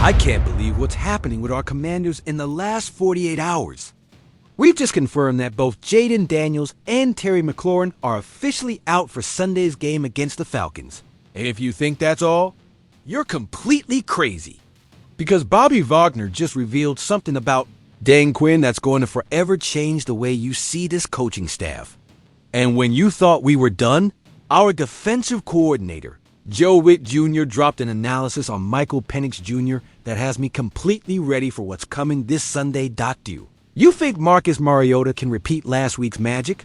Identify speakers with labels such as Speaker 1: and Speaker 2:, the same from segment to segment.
Speaker 1: I can't believe what's happening with our Commanders in the last 48 hours. We've just confirmed that both Jaden Daniels and Terry McLaurin are officially out for Sunday's game against the Falcons. And if you think that's all, you're completely crazy. Because Bobby Wagner just revealed something about Dan Quinn that's going to forever change the way you see this coaching staff. And when you thought we were done, our defensive coordinator, Joe Witt Jr., dropped an analysis on Michael Penix Jr. that has me completely ready for what's coming this Sunday. Do you think Marcus Mariota can repeat last week's magic?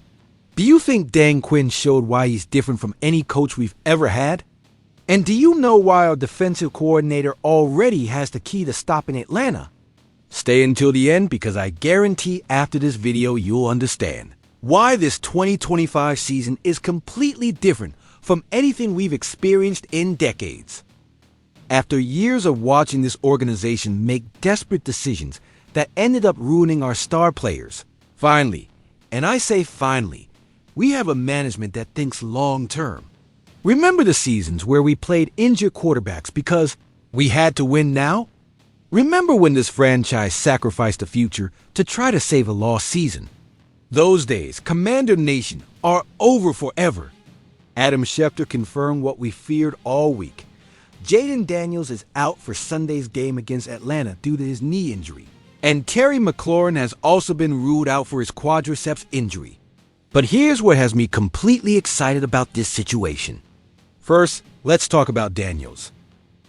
Speaker 1: Do you think Dan Quinn showed why he's different from any coach we've ever had? And do you know why our defensive coordinator already has the key to stopping Atlanta? Stay until the end because I guarantee after this video you'll understand why this 2025 season is completely different from anything we've experienced in decades. After years of watching this organization make desperate decisions that ended up ruining our star players, finally, and I say finally, we have a management that thinks long term. Remember the seasons where we played injured quarterbacks because we had to win now? Remember when this franchise sacrificed the future to try to save a lost season? Those days, Commander Nation, are over forever. Adam Schefter confirmed what we feared all week. Jaden Daniels is out for Sunday's game against Atlanta due to his knee injury. And Terry McLaurin has also been ruled out for his quadriceps injury. But here's what has me completely excited about this situation. First, let's talk about Daniels.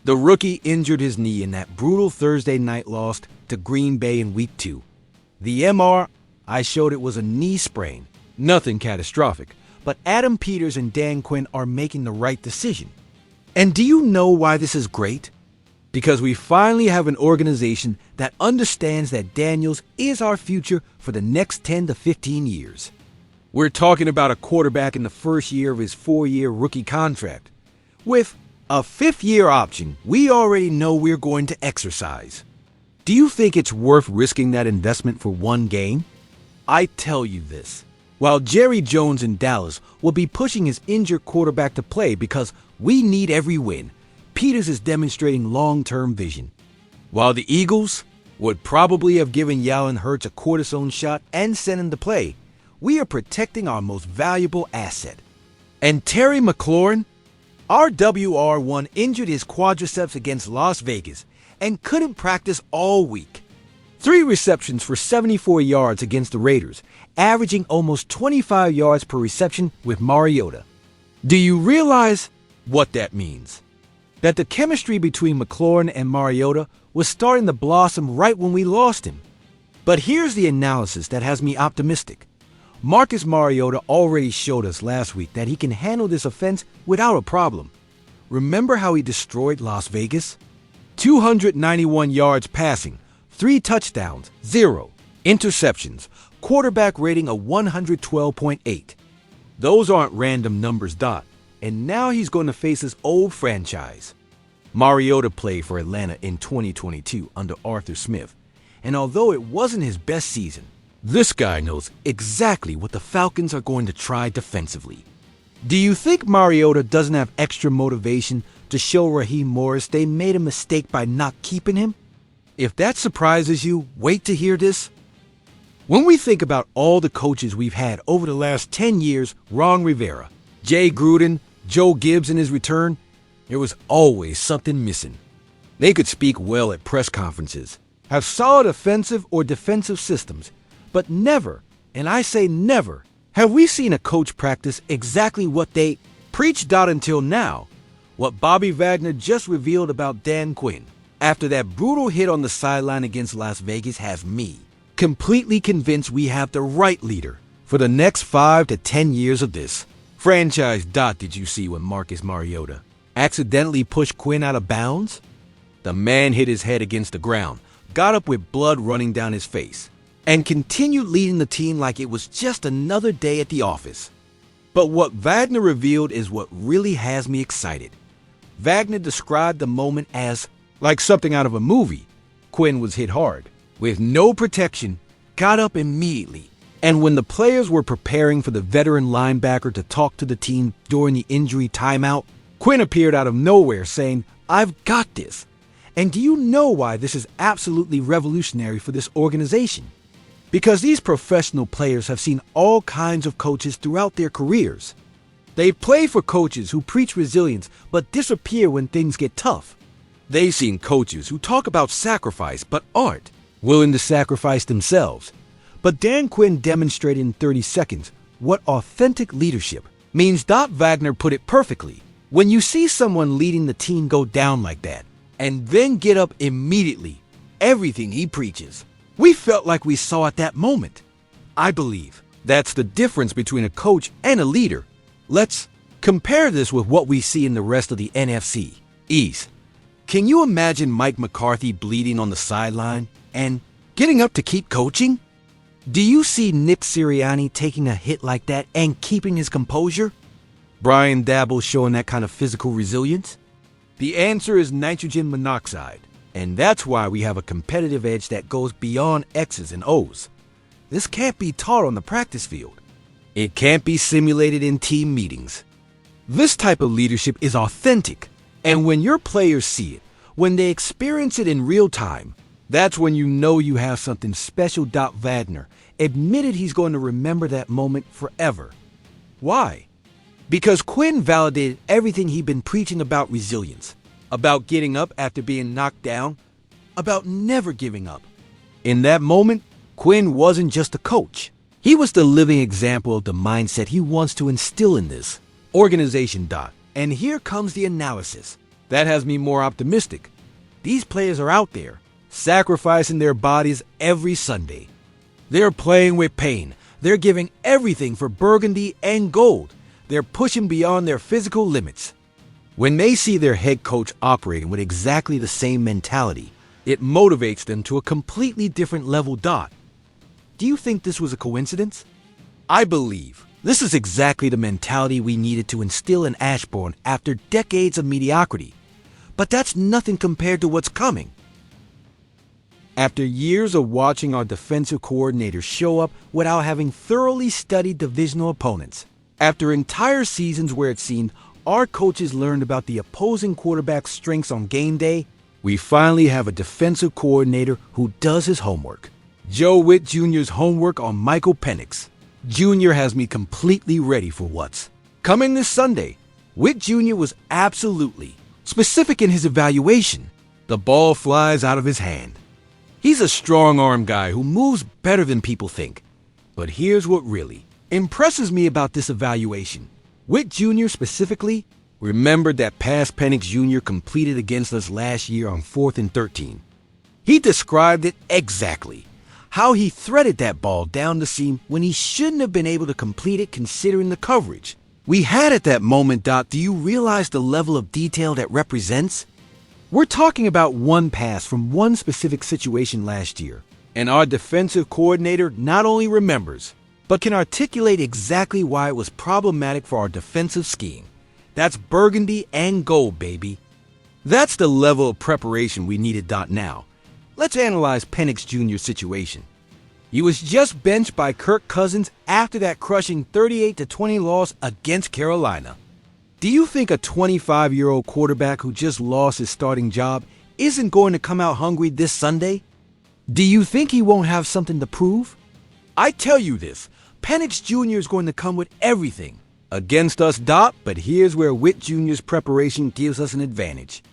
Speaker 1: The rookie injured his knee in that brutal Thursday night loss to Green Bay in Week 2. The MR, I showed it was a knee sprain, nothing catastrophic. But Adam Peters and Dan Quinn are making the right decision. And do you know why this is great? Because we finally have an organization that understands that Daniels is our future for the next 10 to 15 years. We're talking about a quarterback in the first year of his 4-year rookie contract. With a 5th-year option, we already know we're going to exercise. Do you think it's worth risking that investment for one game? I tell you this. While Jerry Jones in Dallas will be pushing his injured quarterback to play because we need every win, Peters is demonstrating long-term vision. While the Eagles would probably have given Jalen Hurts a cortisone shot and sent him to play, we are protecting our most valuable asset. And Terry McLaurin, our WR1 injured his quadriceps against Las Vegas and couldn't practice all week. 3 receptions for 74 yards against the Raiders, averaging almost 25 yards per reception with Mariota. Do you realize what that means? That the chemistry between McLaurin and Mariota was starting to blossom right when we lost him. But here's the analysis that has me optimistic. Marcus Mariota already showed us last week that he can handle this offense without a problem. Remember how he destroyed Las Vegas? 291 yards passing, 3 touchdowns, 0 interceptions, quarterback rating of 112.8. Those aren't random numbers, and now he's going to face his old franchise. Mariota played for Atlanta in 2022 under Arthur Smith, and although it wasn't his best season, this guy knows exactly what the Falcons are going to try defensively. Do you think Mariota doesn't have extra motivation to show Raheem Morris they made a mistake by not keeping him? If that surprises you, wait to hear this. When we think about all the coaches we've had over the last 10 years, Ron Rivera, Jay Gruden, Joe Gibbs in his return, there was always something missing. They could speak well at press conferences, have solid offensive or defensive systems, but never, and I say never, have we seen a coach practice exactly what they preached out until now, what Bobby Wagner just revealed about Dan Quinn. After that brutal hit on the sideline against Las Vegas has me completely convinced we have the right leader for the next 5 to 10 years of this franchise. Did you see when Marcus Mariota accidentally pushed Quinn out of bounds? The man hit his head against the ground, got up with blood running down his face, and continued leading the team like it was just another day at the office. But what Wagner revealed is what really has me excited. Wagner described the moment as like something out of a movie. Quinn was hit hard, with no protection, got up immediately, and when the players were preparing for the veteran linebacker to talk to the team during the injury timeout, Quinn appeared out of nowhere saying, "I've got this." And do you know why this is absolutely revolutionary for this organization? Because these professional players have seen all kinds of coaches throughout their careers. They've played for coaches who preach resilience but disappear when things get tough. They've seen coaches who talk about sacrifice but aren't willing to sacrifice themselves. But Dan Quinn demonstrated in 30 seconds what authentic leadership means. Wagner put it perfectly. When you see someone leading the team go down like that, and then get up immediately, everything he preaches, we felt like we saw at that moment. I believe that's the difference between a coach and a leader. Let's compare this with what we see in the rest of the NFC East. Can you imagine Mike McCarthy bleeding on the sideline and getting up to keep coaching? Do you see Nick Sirianni taking a hit like that and keeping his composure? Brian Daboll showing that kind of physical resilience? The answer is nitrogen monoxide, and that's why we have a competitive edge that goes beyond X's and O's. This can't be taught on the practice field. It can't be simulated in team meetings. This type of leadership is authentic, and when your players see it, when they experience it in real time, that's when you know you have something special. Wagner admitted he's going to remember that moment forever. Why? Because Quinn validated everything he'd been preaching about resilience, about getting up after being knocked down, about never giving up. In that moment, Quinn wasn't just a coach. He was the living example of the mindset he wants to instill in this organization. And here comes the analysis. That has me more optimistic. These players are out there, sacrificing their bodies every Sunday. They're playing with pain. They're giving everything for burgundy and gold. They're pushing beyond their physical limits. When they see their head coach operating with exactly the same mentality, it motivates them to a completely different level. Do you think this was a coincidence? I believe this is exactly the mentality we needed to instill in Ashbourne after decades of mediocrity. But that's nothing compared to what's coming. After years of watching our defensive coordinators show up without having thoroughly studied divisional opponents, after entire seasons where it seemed our coaches learned about the opposing quarterback's strengths on game day, we finally have a defensive coordinator who does his homework. Joe Witt Jr.'s homework on Michael Penix. Jr. has me completely ready for what's coming this Sunday. Witt Jr. was absolutely specific in his evaluation. The ball flies out of his hand. He's a strong-arm guy who moves better than people think. But here's what really impresses me about this evaluation. Witt Jr. specifically remembered that pass Penix Jr. completed against us last year on 4th and 13. He described it exactly. How he threaded that ball down the seam when he shouldn't have been able to complete it considering the coverage we had at that moment. Do you realize the level of detail that represents? We're talking about one pass from one specific situation last year, and our defensive coordinator not only remembers, but can articulate exactly why it was problematic for our defensive scheme. That's burgundy and gold, baby. That's the level of preparation we needed. Now, let's analyze Penix Jr.'s situation. He was just benched by Kirk Cousins after that crushing 38-20 loss against Carolina. Do you think a 25-year-old quarterback who just lost his starting job isn't going to come out hungry this Sunday? Do you think he won't have something to prove? I tell you this, Penix Jr. is going to come with everything against us. But here's where Witt Jr.'s preparation gives us an advantage.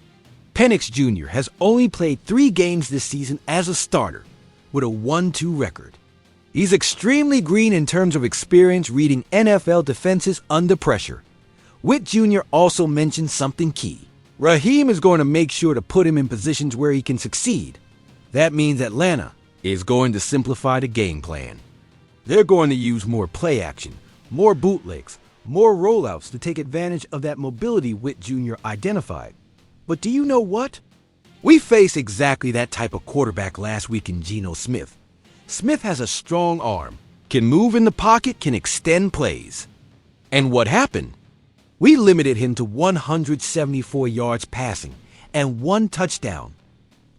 Speaker 1: Penix Jr. has only played 3 games this season as a starter with a 1-2 record. He's extremely green in terms of experience reading NFL defenses under pressure. Witt Jr. also mentioned something key. Raheem is going to make sure to put him in positions where he can succeed. That means Atlanta is going to simplify the game plan. They're going to use more play action, more bootlegs, more rollouts to take advantage of that mobility Witt Jr. identified. But do you know what? We faced exactly that type of quarterback last week in Geno Smith. Smith has a strong arm, can move in the pocket, can extend plays. And what happened? We limited him to 174 yards passing and 1 touchdown.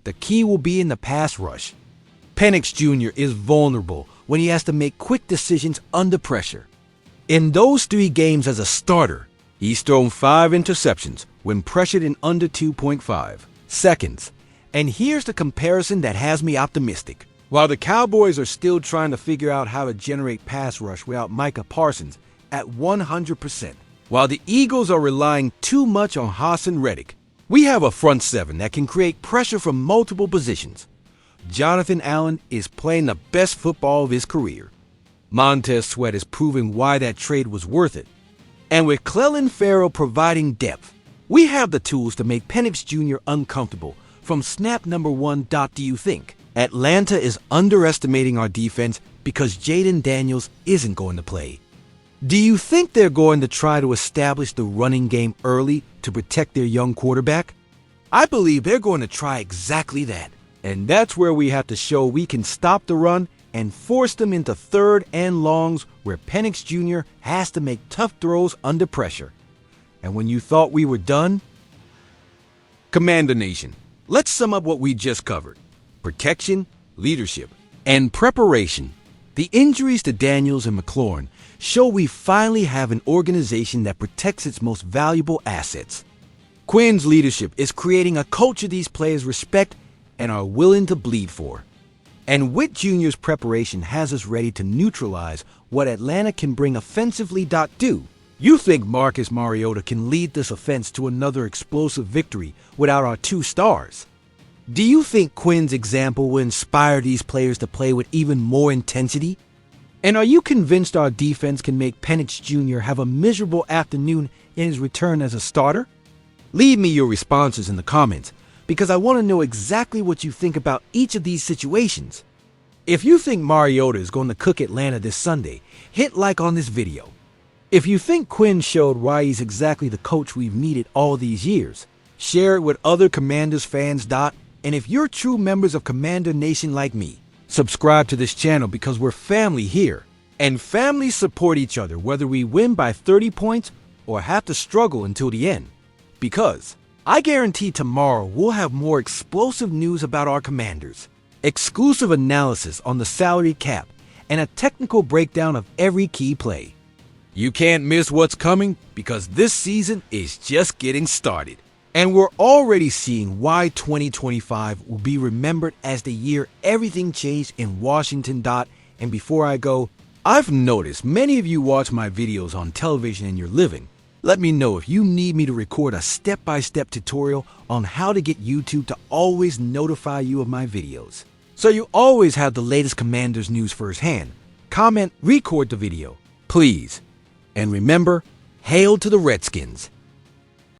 Speaker 1: The key will be in the pass rush. Penix Jr. is vulnerable when he has to make quick decisions under pressure. In those 3 games as a starter, he's thrown 5 interceptions when pressured in under 2.5 seconds. And here's the comparison that has me optimistic. While the Cowboys are still trying to figure out how to generate pass rush without Micah Parsons at 100%, while the Eagles are relying too much on Hassan Reddick, we have a front seven that can create pressure from multiple positions. Jonathan Allen is playing the best football of his career. Montez Sweat is proving why that trade was worth it. And with Clelin Ferrell providing depth, we have the tools to make Penix Jr. uncomfortable from snap number one. Do you think Atlanta is underestimating our defense because Jaden Daniels isn't going to play? Do you think they're going to try to establish the running game early to protect their young quarterback? I believe they're going to try exactly that. And that's where we have to show we can stop the run and force them into third and longs where Penix Jr. has to make tough throws under pressure. And when you thought we were done? Commander Nation, let's sum up what we just covered. Protection, leadership, and preparation. The injuries to Daniels and McLaurin show we finally have an organization that protects its most valuable assets. Quinn's leadership is creating a culture these players respect and are willing to bleed for. And Witt Jr.'s preparation has us ready to neutralize what Atlanta can bring offensively. Do you think Marcus Mariota can lead this offense to another explosive victory without our two stars? Do you think Quinn's example will inspire these players to play with even more intensity? And are you convinced our defense can make Penix Jr. have a miserable afternoon in his return as a starter? Leave me your responses in the comments, because I want to know exactly what you think about each of these situations. If you think Mariota is going to cook Atlanta this Sunday, hit like on this video. If you think Quinn showed why he's exactly the coach we've needed all these years, share it with other Commanders fans. And if you're true members of Commander Nation like me, subscribe to this channel because we're family here. And families support each other whether we win by 30 points or have to struggle until the end. Because I guarantee tomorrow we'll have more explosive news about our Commanders, exclusive analysis on the salary cap, and a technical breakdown of every key play. You can't miss what's coming because this season is just getting started. And we're already seeing why 2025 will be remembered as the year everything changed in Washington. And before I go, I've noticed many of you watch my videos on television in your living. Let me know if you need me to record a step-by-step tutorial on how to get YouTube to always notify you of my videos, so you always have the latest Commanders news firsthand. Comment, record the video, please. And remember, hail to the Redskins.